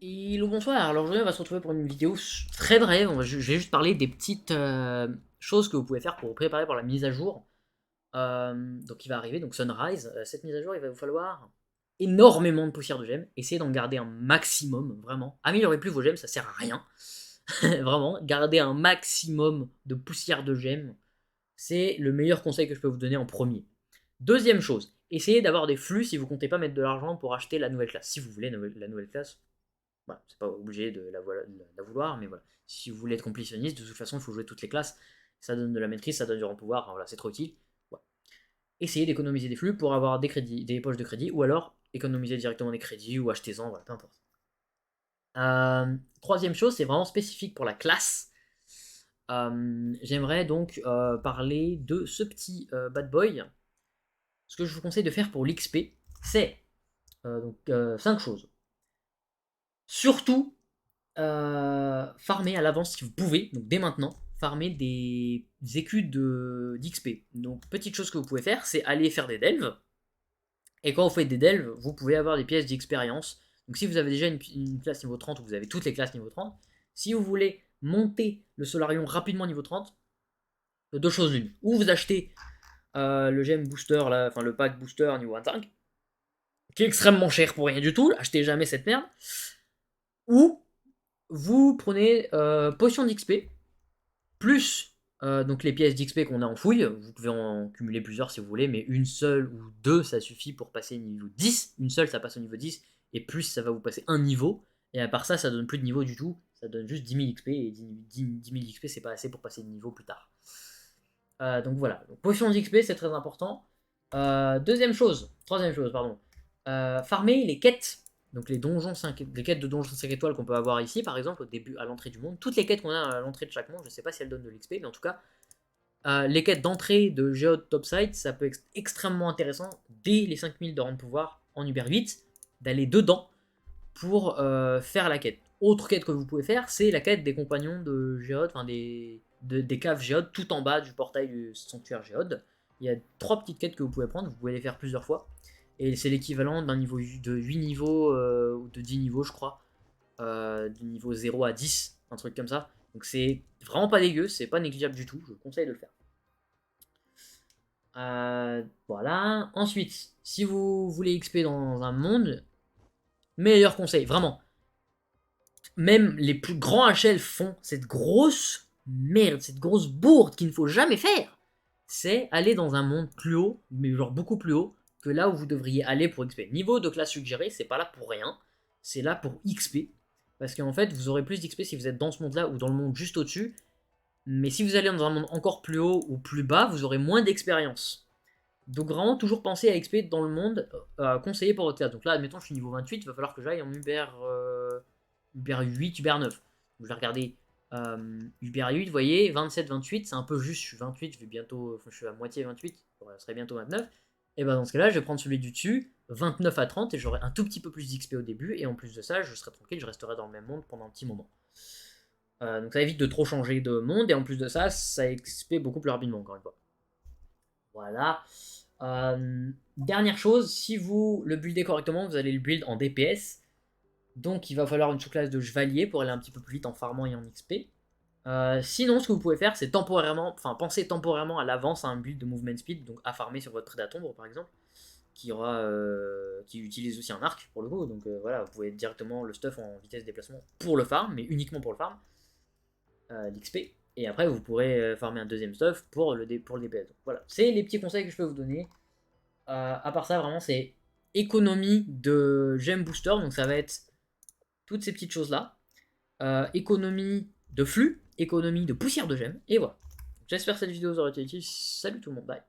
Et le bonsoir, alors aujourd'hui on va se retrouver pour une vidéo très brève, je vais juste parler des petites choses que vous pouvez faire pour vous préparer pour la mise à jour. Donc il va arriver, donc Sunrise, cette mise à jour il va vous falloir énormément de poussière de gemmes, essayez d'en garder un maximum, vraiment. Améliorez plus vos gemmes, ça sert à rien. Vraiment, gardez un maximum de poussière de gemmes, c'est le meilleur conseil que je peux vous donner en premier. Deuxième chose, essayez d'avoir des flux si vous comptez pas mettre de l'argent pour acheter la nouvelle classe. Si vous voulez la nouvelle classe, voilà, c'est pas obligé de la vouloir, mais voilà. Si vous voulez être complétionniste, de toute façon, il faut jouer toutes les classes. Ça donne de la maîtrise, ça donne du rang pouvoir, enfin, voilà, c'est trop utile. Voilà. Essayez d'économiser des flux pour avoir des crédits, des poches de crédit, ou alors économiser directement des crédits ou achetez-en, voilà, peu importe. Troisième chose, c'est vraiment spécifique pour la classe. J'aimerais donc parler de ce petit bad boy. Ce que je vous conseille de faire pour l'XP, c'est 5 choses. Surtout, farmer à l'avance si vous pouvez, donc dès maintenant, farmer des écus d'XP. Donc, petite chose que vous pouvez faire, c'est aller faire des delves. Et quand vous faites des delves, vous pouvez avoir des pièces d'expérience. Donc, si vous avez déjà une classe niveau 30 ou vous avez toutes les classes niveau 30, si vous voulez monter le Solarium rapidement niveau 30, deux choses l'une. Ou vous achetez le gem booster, là, enfin le pack booster niveau 25, qui est extrêmement cher pour rien du tout, achetez jamais cette merde. Ou vous prenez potion d'XP, plus donc les pièces d'XP qu'on a en fouille, vous pouvez en cumuler plusieurs si vous voulez, mais une seule ou deux ça suffit pour passer niveau 10, une seule ça passe au niveau 10, et plus ça va vous passer un niveau, et à part ça, ça donne plus de niveau du tout, ça donne juste 10 000 XP, et 10 000 XP c'est pas assez pour passer de niveau plus tard. Donc voilà, donc, potion d'XP c'est très important. Troisième chose, pardon, farmer les quêtes, donc les quêtes de donjons 5 étoiles qu'on peut avoir ici, par exemple, au début, à l'entrée du monde. Toutes les quêtes qu'on a à l'entrée de chaque monde, je ne sais pas si elles donnent de l'XP, mais en tout cas, les quêtes d'entrée de Geode Topside, ça peut être extrêmement intéressant, dès les 5000 de rang de pouvoir en Uber 8, d'aller dedans pour faire la quête. Autre quête que vous pouvez faire, c'est la quête des compagnons de Géode, enfin des caves Géode, tout en bas du portail du sanctuaire Géode. Il y a 3 petites quêtes que vous pouvez prendre, vous pouvez les faire plusieurs fois. Et c'est l'équivalent d'un niveau de 8 niveaux ou de 10 niveaux, je crois. Du niveau 0 à 10, un truc comme ça. Donc c'est vraiment pas dégueu, c'est pas négligeable du tout, je vous conseille de le faire. Voilà. Ensuite, si vous voulez XP dans un monde, meilleur conseil, vraiment. Même les plus grands HL font cette grosse merde, cette grosse bourde qu'il ne faut jamais faire. C'est aller dans un monde plus haut, mais genre beaucoup plus haut, que là où vous devriez aller pour XP. Niveau de classe suggérée, c'est pas là pour rien, c'est là pour XP. Parce qu'en fait, vous aurez plus d'XP si vous êtes dans ce monde-là ou dans le monde juste au-dessus. Mais si vous allez dans un monde encore plus haut ou plus bas, vous aurez moins d'expérience. Donc vraiment, toujours penser à XP dans le monde conseillé pour votre classe. Donc là, admettons, je suis niveau 28, il va falloir que j'aille en Uber 8, Uber 9. Donc, je vais regarder Uber 8, vous voyez, 27, 28, c'est un peu juste, je suis 28, je suis à moitié 28, je serai bientôt 29. Et ben dans ce cas-là, je vais prendre celui du dessus, 29 à 30, et j'aurai un tout petit peu plus d'XP au début, et en plus de ça, je serai tranquille, je resterai dans le même monde pendant un petit moment. Donc ça évite de trop changer de monde, et en plus de ça, ça XP beaucoup plus rapidement, encore une fois. Voilà. Dernière chose, si vous le buildez correctement, vous allez le build en DPS. Donc il va falloir une sous-classe de chevalier pour aller un petit peu plus vite en farmant et en XP. Sinon, ce que vous pouvez faire, c'est penser temporairement à l'avance à un build de movement speed, donc à farmer sur votre prédatombre par exemple, qui utilise aussi un arc pour le coup. Donc voilà, vous pouvez directement le stuff en vitesse de déplacement pour le farm, mais uniquement pour le farm, l'XP. Et après, vous pourrez farmer un deuxième stuff pour le DPS. Donc, voilà, c'est les petits conseils que je peux vous donner. À part ça, vraiment, c'est économie de gem booster, donc ça va être toutes ces petites choses-là. Économie de flux, économie de poussière de gemmes, et voilà. J'espère que cette vidéo vous aura été utile. Salut tout le monde, bye.